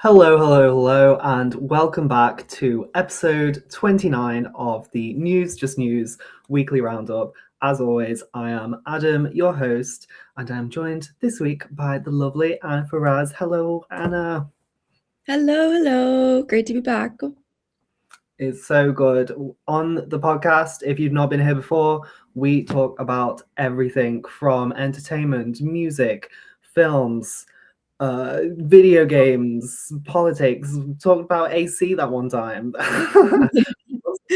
Hello, hello, hello, and welcome back to episode 29 of the News Just News weekly roundup. As always, I am Adam, your host, and I'm joined this week by the lovely Anna Ferraz. Hello, Anna. Hello. Great to be back. It's so good. On the podcast, if you've not been here before, we talk about everything from entertainment, music, films, video games, politics. Talked about AC that one time.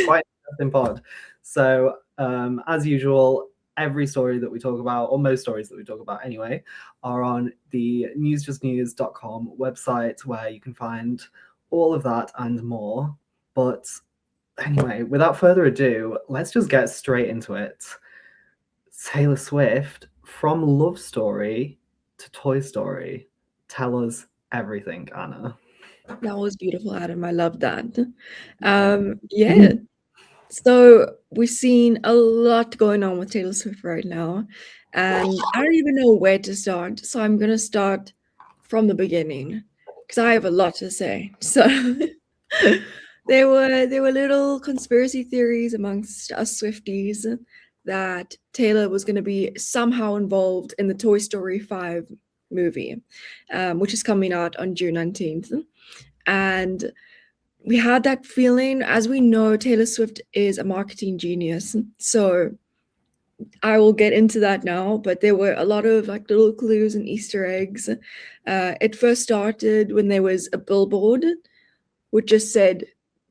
Quite interesting pod. So, as usual, every story that we talk about, or most stories that we talk about anyway, are on the newsjustnews.com website where you can find all of that and more. But anyway, without further ado, let's just get straight into it. Taylor Swift, from Love Story to Toy Story. Tell us everything, Anna. That was beautiful, Adam. I love that. Yeah. So we've seen a lot going on with Taylor Swift right now, and I don't even know where to start. So I'm gonna start from the beginning because I have a lot to say. So there were little conspiracy theories amongst us Swifties that Taylor was going to be somehow involved in the Toy Story 5 movie, which is coming out on June 19th. And we had that feeling. As we know, Taylor Swift is a marketing genius. So I will get into that now, but there were a lot of like little clues and Easter eggs. It first started when there was a billboard which just said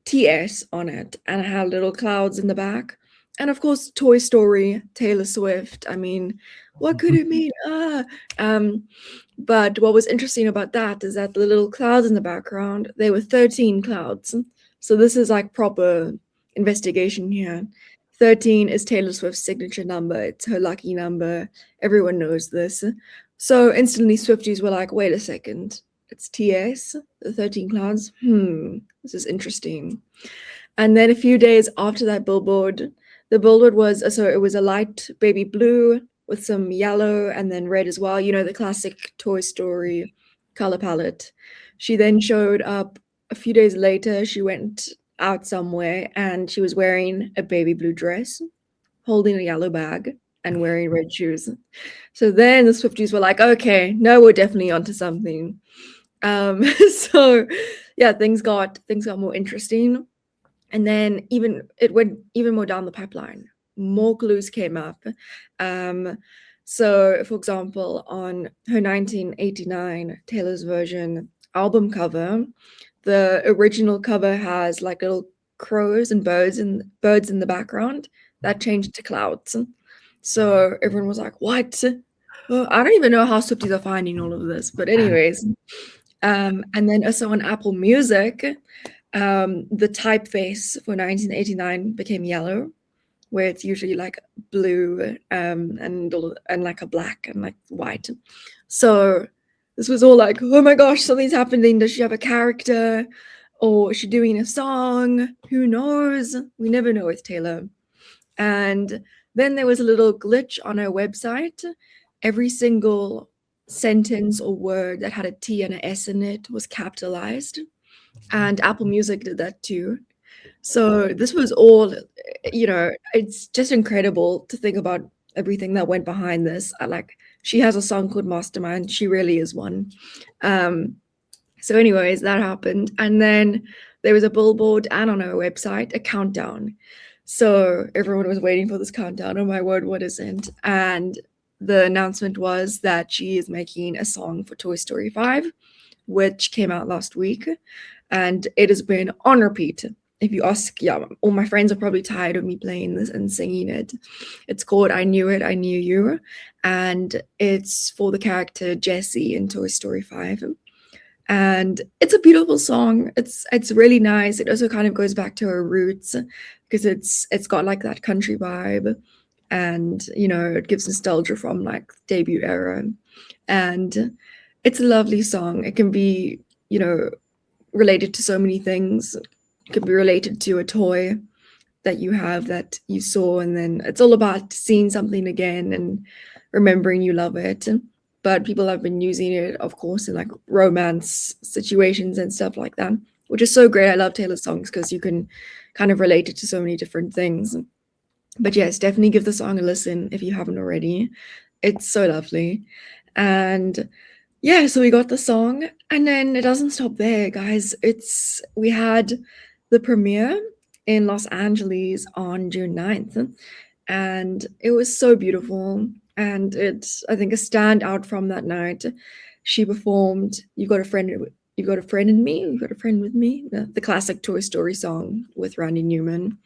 TS on it, and it had little clouds in the back. And of course, Toy Story, Taylor Swift. I mean, what could it mean? But what was interesting about that is that the little clouds in the background, they were 13 clouds. So this is like proper investigation here. 13 is Taylor Swift's signature number. It's her lucky number. Everyone knows this. So instantly Swifties were like, wait a second. It's TS, the 13 clouds. This is interesting. And then a few days after that billboard, the billboard was, so it was a light baby blue with some yellow and then red as well. You know, the classic Toy Story color palette. She then showed up a few days later. She went out somewhere and she was wearing a baby blue dress, holding a yellow bag and wearing red shoes. So then the Swifties were like, okay, no, we're definitely onto something. So yeah, things got more interesting. And then it went even more down the pipeline. More clues came up. So for example, on her 1989 Taylor's version album cover, the original cover has like little crows and birds in the background that changed to clouds. So everyone was like, what? Well, I don't even know how Swifties are finding all of this. But anyways, and then also on Apple Music, the typeface for 1989 became yellow, where it's usually like blue and like a black and like white. So this was all like, oh my gosh, something's happening. Does she have a character? Or is she doing a song? Who knows? We never know with Taylor. And then there was a little glitch on her website. Every single sentence or word that had a T and an S in it was capitalized. And Apple Music did that too. So this was all, it's just incredible to think about everything that went behind this. She has a song called Mastermind. She really is one. So anyways, that happened. And then there was a billboard and on her website, a countdown. So everyone was waiting for this countdown. Oh my word, what isn't? And the announcement was that she is making a song for Toy Story 5, which came out last week. And it has been on repeat. If you ask, all my friends are probably tired of me playing this and singing it. It's called I Knew It, I Knew You. And it's for the character Jessie in Toy Story 5. And it's a beautiful song. It's really nice. It also kind of goes back to her roots because it's got like that country vibe. And, it gives nostalgia from like debut era. And it's a lovely song. It can be, related to so many things. It can be related to a toy that you have that you saw. And then it's all about seeing something again and remembering you love it. but people have been using it, of course, in like romance situations and stuff like that, which is so great. I love Taylor's songs because you can kind of relate it to so many different things. But yes, definitely give the song a listen if you haven't already. It's so lovely. And yeah, so we got the song, and then it doesn't stop there, guys. We had the premiere in Los Angeles on June 9th, and it was so beautiful. And it's, I think, a standout from that night. She performed "You Got a Friend in Me," "You Got a Friend with Me," the classic Toy Story song with Randy Newman.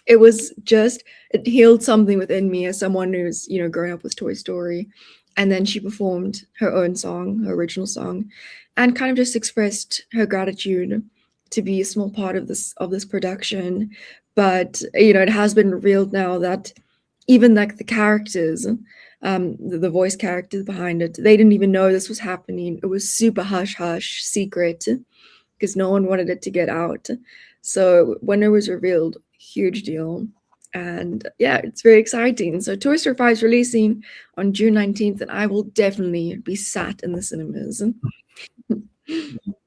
It was just, it healed something within me as someone who's, grown up with Toy Story. And then she performed her own song, her original song, and kind of just expressed her gratitude to be a small part of this production. But it has been revealed now that even like the characters, the voice characters behind it, they didn't even know this was happening. It was super hush hush secret because no one wanted it to get out. So when it was revealed, huge deal. And yeah, it's very exciting. So Toy Story 5 is releasing on June 19th, and I will definitely be sat in the cinemas.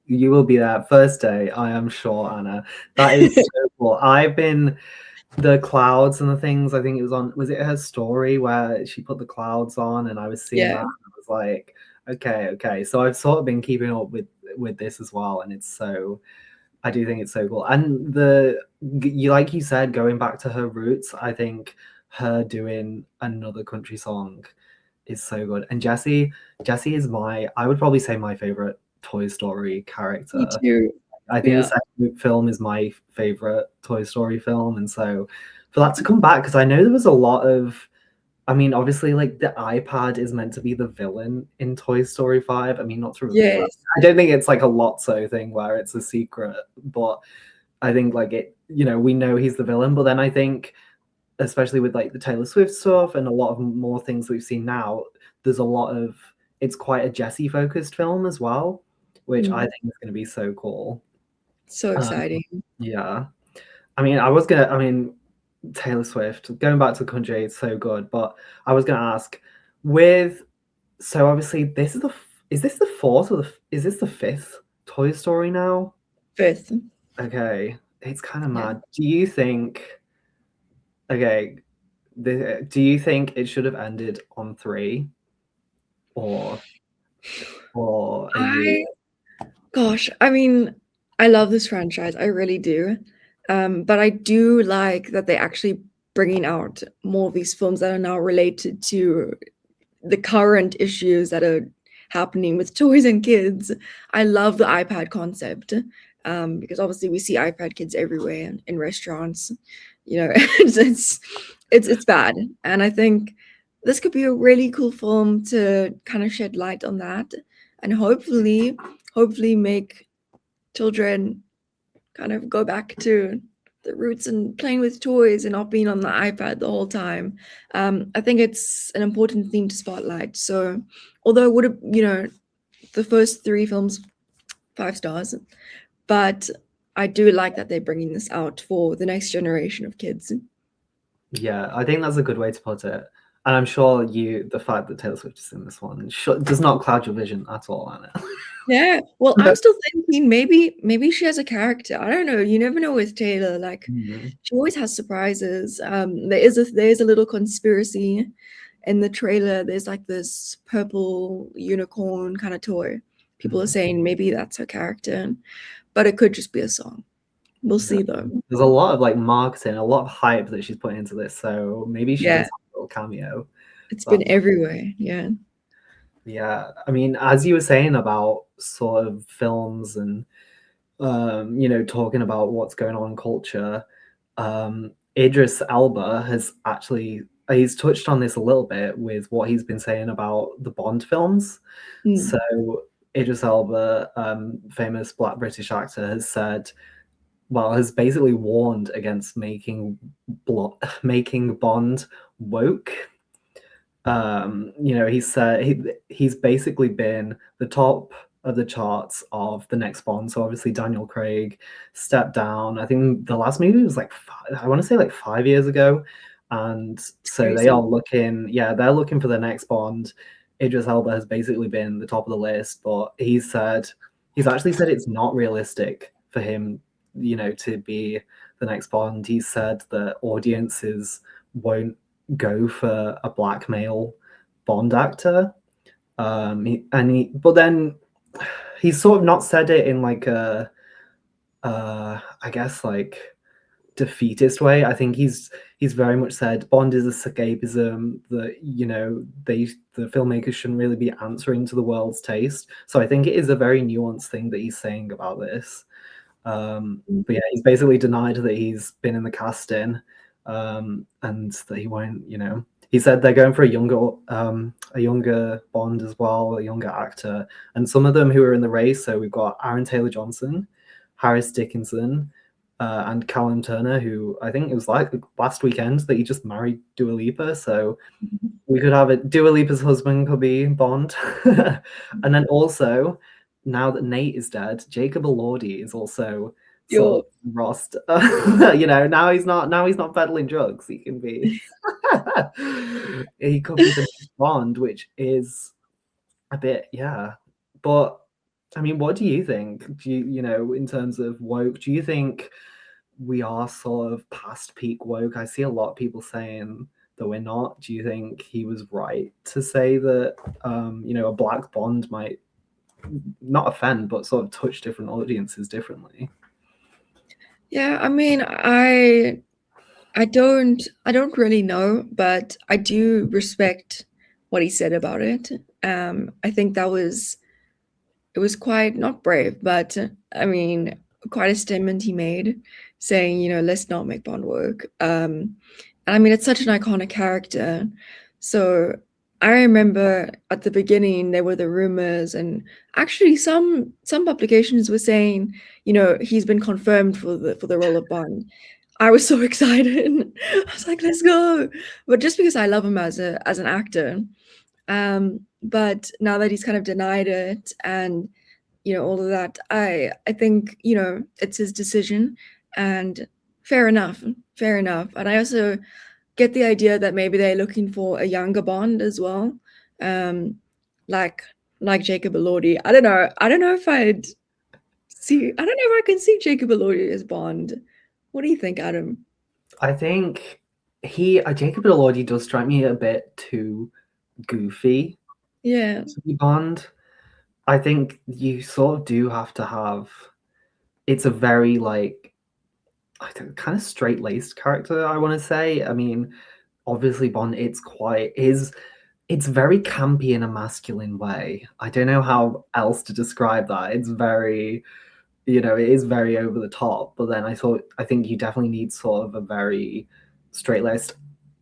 You will be there first day, I am sure, Anna. That is so cool. I've been the clouds and the things, I think it was it her story where she put the clouds on, and I was seeing that, and I was like, okay. So I've sort of been keeping up with this as well, and I do think it's so cool. And like you said, going back to her roots, I think her doing another country song is so good. And Jessie is I would probably say my favorite Toy Story character. Me too. I think the second film is my favorite Toy Story film, and so for that to come back, because I know there was a lot of, I mean, obviously, like the iPad is meant to be the villain in Toy Story 5. I mean, not to reveal that. I don't think it's like a Lotso thing where it's a secret, but I think like we know he's the villain. But then I think, especially with like the Taylor Swift stuff and a lot of more things we've seen now, there's a lot of, it's quite a Jessie focused film as well, which I think is going to be so cool. So exciting. Yeah. I mean, Taylor Swift, going back to the country, it's so good. But I was going to ask, so obviously is this the fourth or is this the fifth Toy Story now? Fifth. Okay. It's kind of mad. Do you think it should have ended on 3? Or Gosh, I mean, I love this franchise. I really do. But I do like that they're actually bringing out more of these films that are now related to the current issues that are happening with toys and kids. I love the iPad concept because obviously we see iPad kids everywhere in restaurants. It's bad, and I think this could be a really cool film to kind of shed light on that, and hopefully make children kind of go back to the roots and playing with toys and not being on the iPad the whole time. I think it's an important theme to spotlight. So although it would have, the first 3 films, 5 stars, but I do like that they're bringing this out for the next generation of kids. Yeah, I think that's a good way to put it. And I'm sure the fact that Taylor Swift is in this one does not cloud your vision at all, Anna. Yeah, well, I'm still thinking maybe she has a character. I don't know. You never know with Taylor. Like, she always has surprises. There is a little conspiracy in the trailer. There's like this purple unicorn kind of toy. People are saying maybe that's her character, but it could just be a song. We'll see though. There's a lot of like marketing, a lot of hype that she's putting into this, so maybe she does have a little cameo. It's been everywhere. Yeah. Yeah, I mean, as you were saying about sort of films and talking about what's going on in culture, Idris Elba he's touched on this a little bit with what he's been saying about the Bond films. So Idris Elba, famous Black British actor, has basically warned against making Bond woke. He said he's basically been the top of the charts of the next Bond. So obviously Daniel Craig stepped down. I think the last movie was I want to say 5 years ago. And so they are looking, they're looking for the next Bond. Idris Elba has basically been the top of the list, but he's actually said it's not realistic for him, to be the next Bond. He said that audiences won't go for a black male Bond actor. But then he's sort of not said it in like a, I guess like defeatist way. I think he's very much said Bond is escapism, that the filmmakers shouldn't really be answering to the world's taste. So I think it is a very nuanced thing that he's saying about this. But yeah, he's basically denied that he's been in the casting, and that he won't. He said they're going for a younger Bond as well, a younger actor, and some of them who are in the race. So we've got Aaron Taylor-Johnson, Harris Dickinson, and Callum Turner, who I think it was like last weekend that he just married Dua Lipa. So we could have it. Dua Lipa's husband could be Bond, and then also, now that Nate is dead, Jacob Elordi is also sort of roster. Now he's not peddling drugs. He can be. He could be the next Bond, which is a bit, yeah. But I mean, what do you think? Do you, in terms of woke, do you think we are sort of past peak woke? I see a lot of people saying that we're not. Do you think he was right to say that, a black Bond might not offend, but sort of touch different audiences differently? Yeah, I mean, I don't really know, but I do respect what he said about it. I think it was quite, not brave, but I mean, quite a statement he made, saying, let's not make Bond woke. And I mean, it's such an iconic character. So I remember at the beginning there were the rumors, and actually some publications were saying, he's been confirmed for the role of Bond. I was so excited. I was like, let's go. But just because I love him as an actor. But now that he's kind of denied it, and all of that, I think it's his decision, and fair enough. And I also get the idea that maybe they're looking for a younger Bond as well, like Jacob Elordi. I don't know if I can see Jacob Elordi as Bond. What do you think, Adam? I think Jacob Elordi does strike me a bit too goofy Yeah. to be Bond. I think you sort of do have to have. It's a very kind of straight-laced character, I want to say. I mean, obviously Bond, it's very campy in a masculine way. I don't know how else to describe that. It's very, it is very over the top. But then I think you definitely need sort of a very straight-laced,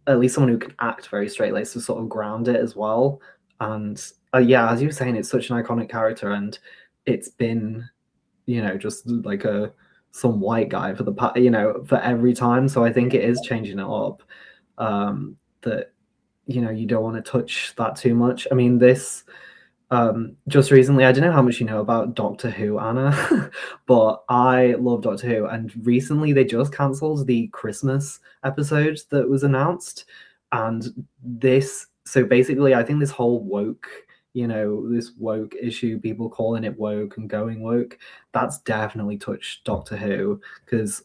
at least someone who can act very straight-laced, to sort of ground it as well. And yeah, as you were saying, it's such an iconic character, and it's been, just like some white guy for for every time. So I think it is changing it up. That you don't want to touch that too much. I mean, this just recently, I don't know how much you know about Doctor Who, Anna, but I love Doctor Who, and recently they just cancelled the Christmas episode that was announced, and so basically, I think this whole woke, this woke issue, people calling it woke and going woke, that's definitely touched Doctor Who, because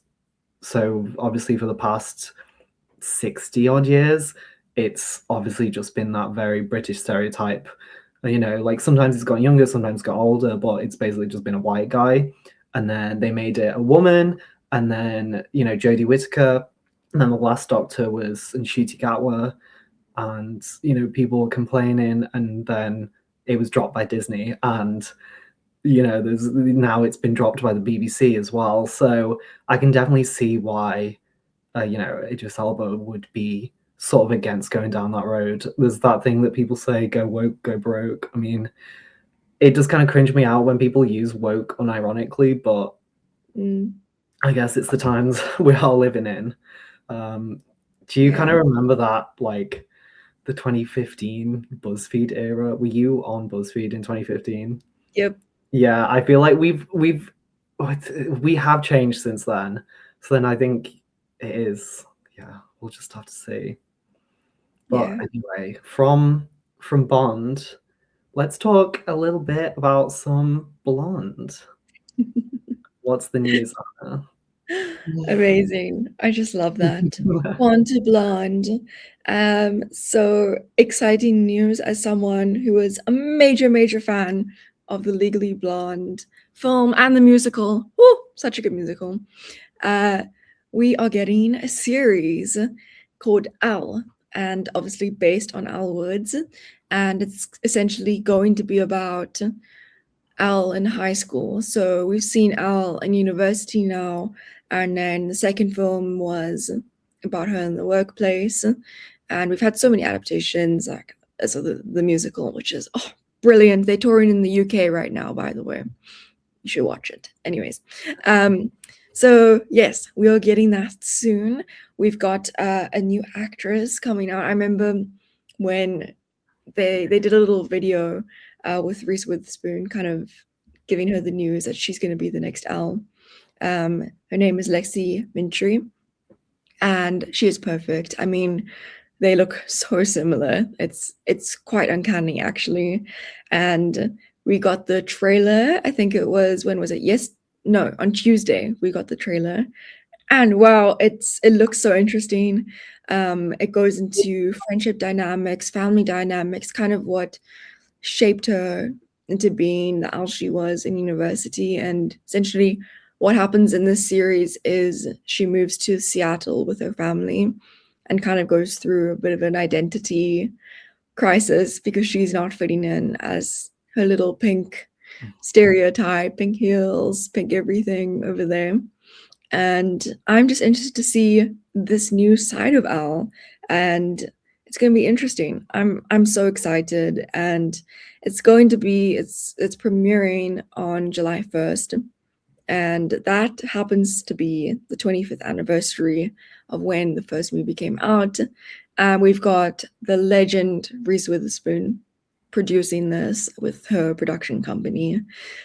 so obviously for the past 60 odd years, it's obviously just been that very British stereotype. Like sometimes it's got younger, sometimes it's got older, but it's basically just been a white guy. And then they made it a woman, and then, Jodie Whittaker, and then the last Doctor was Ncuti Gatwa, and, people were complaining, and then it was dropped by Disney, and, there's now it's been dropped by the BBC as well. So I can definitely see why, Idris Elba would be sort of against going down that road. There's that thing that people say, go woke, go broke. I mean, it does kind of cringe me out when people use woke unironically, but I guess it's the times we're all living in. Do you kind of remember that, like, the 2015 BuzzFeed era? Were you on BuzzFeed in 2015? Yep. Yeah, I feel like we have changed since then. So then I think it is, yeah, we'll just have to see. But anyway, from from Bond, let's talk a little bit about some Blonde. What's the news, Anna? Amazing. I just love that. Blonde to blonde. So exciting news as someone who was a major, major fan of the Legally Blonde film and the musical. Woo, such a good musical. Uh, we are getting a series called Elle, and obviously based on Elle Woods. And it's essentially going to be about Elle in high school. So we've seen Elle in university now, and then the second film was about her in the workplace. And we've had so many adaptations, like so the musical, which is brilliant. They're touring in the UK right now, by the way. You should watch it. Anyways, so yes, we are getting that soon. We've got a new actress coming out. I remember when they did a little video with Reese Witherspoon, kind of giving her the news that she's going to be the next Elle. Her name is Lexi Mintry, and she is perfect. I mean, they look so similar. It's quite uncanny, actually. And we got the trailer. I think it was, when was it? No, on Tuesday we got the trailer, and wow, it looks so interesting. It goes into friendship dynamics, family dynamics, kind of what shaped her into being the Elle she was in university. And essentially, what happens in this series is she moves to Seattle with her family and kind of goes through a bit of an identity crisis because she's not fitting in as her little pink stereotype, pink heels, pink everything over there. And I'm just interested to see this new side of Elle, and it's going to be interesting. I'm so excited, and it's premiering on July 1st, and that happens to be the 25th anniversary of when the first movie came out. We've got the legend Reese Witherspoon producing this with her production company.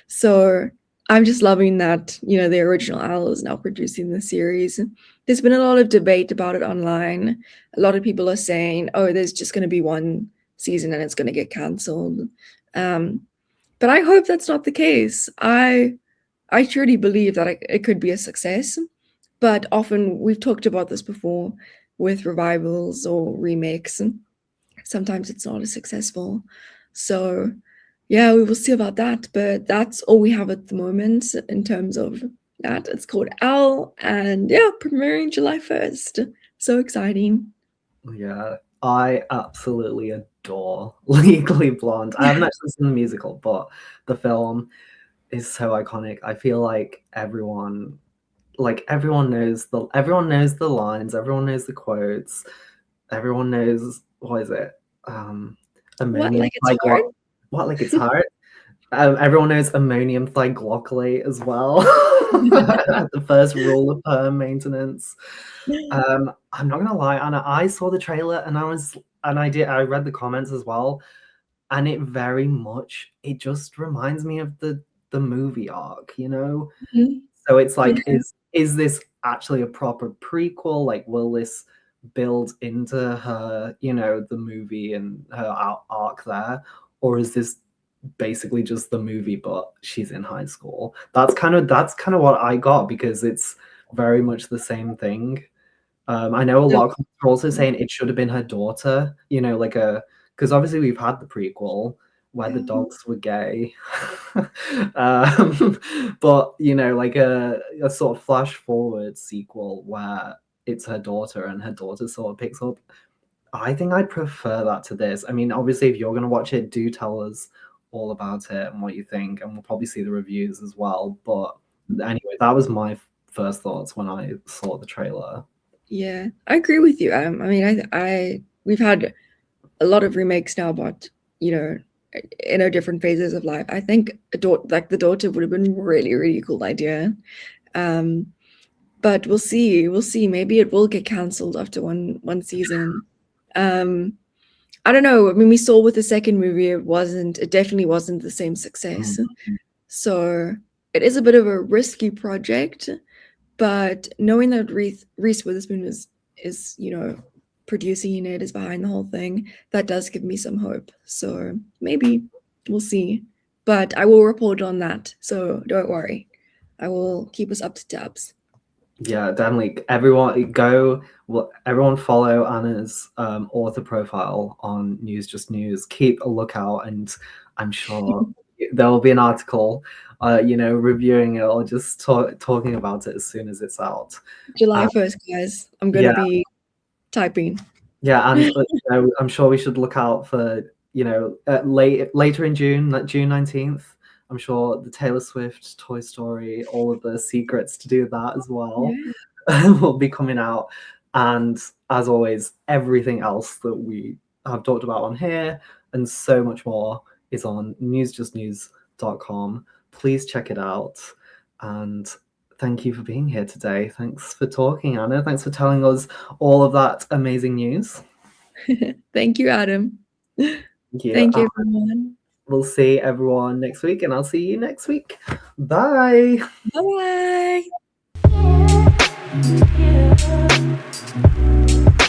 So I'm just loving that, the original Elle is now producing the series. There's been a lot of debate about it online. A lot of people are saying, oh, there's just going to be one season and it's going to get cancelled. But I hope that's not the case. I truly believe that it could be a success. But often, we've talked about this before with revivals or remakes. Sometimes it's not as successful. So yeah, we will see about that, but that's all we have at the moment in terms of that. It's called Elle, and yeah, premiering July 1st. So exciting. Yeah, I absolutely adore Legally Blonde. I haven't actually seen the musical, but the film is so iconic. I feel like everyone knows the lines, everyone knows the quotes, everyone knows, what is it? What, Ammonium like it's hard? What, like it's hard? Everyone knows ammonium thioglycolate as well. The first rule of perm maintenance. I'm not gonna lie, Anna. I saw the trailer and I read the comments as well, and it just reminds me of the movie arc, Mhm. So it's like, Yeah. is this actually a proper prequel? Like, will this build into her, the movie and her arc there, or is this basically just the movie, but she's in high school? That's kind of what I got, because it's very much the same thing. I know a So, lot of people are also saying it should have been her daughter, because obviously we've had the prequel where the yeah. dogs were gay. But like a sort of flash forward sequel where it's her daughter and her daughter sort of picks up. I think I'd prefer that to this. I mean, obviously, if you're going to watch it, do tell us all about it and what you think, and we'll probably see the reviews as well. But anyway, that was my first thoughts when I saw the trailer. Yeah, I agree with you. I mean, we've had a lot of remakes now, but in our different phases of life. I think the daughter would have been really, really cool idea. But we'll see. We'll see. Maybe it will get cancelled after one season. I don't know. I mean, we saw with the second movie, it definitely wasn't the same success. So it is a bit of a risky project, but knowing that Reese Witherspoon is producer unit is behind the whole thing, that does give me some hope. So maybe we'll see. But I will report on that. So don't worry. I will keep us up to tabs. Yeah, definitely. Everyone follow Anna's author profile on News Just News. Keep a lookout, and I'm sure there will be an article, reviewing it or just talking about it as soon as it's out. July 1st, guys. I'm going to be typing. Yeah, and I'm sure we should look out for later in June, like June 19th. I'm sure the Taylor Swift, Toy Story, all of the secrets to do that as well will be coming out. And as always, everything else that we have talked about on here and so much more is on newsjustnews.com. Please check it out. And thank you for being here today. Thanks for talking, Anna. Thanks for telling us all of that amazing news. Thank you, Adam. Thank you. Thank you, everyone. We'll see everyone next week, and I'll see you next week. Bye. Bye.